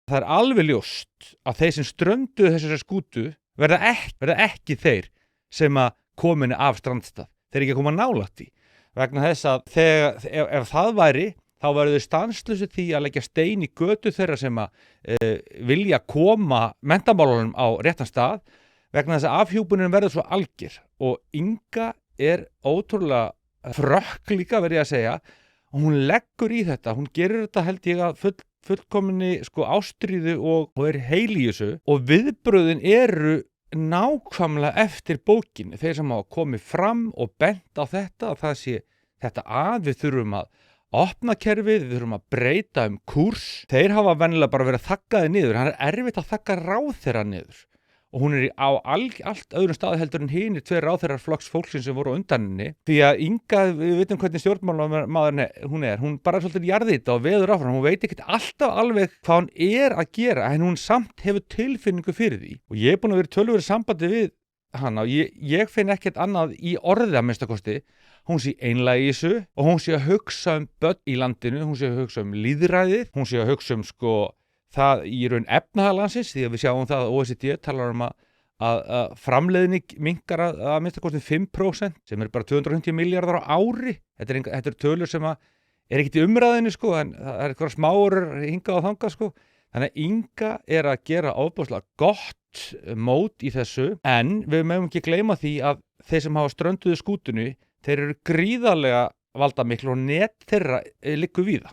það alveg ljóst að þeir sem strönduðu þessari skútu verða ekki þeir sem að komin af strandstað. Þeir ekki að koma nálægt því. Vegna þess að ef það væri, þá verður stanslausu því að leggja stein í götu þeirra sem að vilja koma menntamálunum á réttan stað, vegna þess að afhjúpunin verður svo algjör. Og Inga ótrúlega frökk líka, verð ég að segja, og hún leggur í þetta, hún gerir þetta held ég að fullkominni ástríðu og heil í þessu, og viðbrögðin eru nákvæmlega eftir bókinni, þeir sem hafa komið fram og bent á þetta, að það sé þetta við þurfum að opna kerfið, við þurfum að breyta kúrs. Þeir hafa venjulega bara verið þaggaði niður, hann erfitt að þagga ráðherra niður. Og hún á allt öðrum staði heldur en hinir tveir ráðherrar flokks fólksins sem voru á undan henni. Því að Inga, við vitum hvernig stjórnmálamaður hún bara svolítið jarðið þetta og veður áfram. Hún veit ekkert alltaf alveg hvað hún að gera, en hún samt hefur tilfinningu fyrir því. Og ég búin að vera töluvert sambandi við hana og ég finn ekkert annað í orðið að minnsta kosti. Hún sé einlæg í þessu og hún sé að hugsa börn í landinu, hún sé að hugsa lýðræðið, hún sé að hugsa það í raun efnahagslandsins, því að við sjáum það að OECD talar að framleiðni minnkar að minnsta kosti 5%, sem bara 250 milljarðar á ári. Þetta er tölur sem ekkert í umræðinu, en það eitthvað smáur hingað og þangað. Þannig að Inga að gera ofboðslega gott mót í þessu, en við megum ekki gleyma því að þeir sem hafa strönduðu skútunni, þeir eru gríðarlega valdamiklir og net þeirra liggur víða.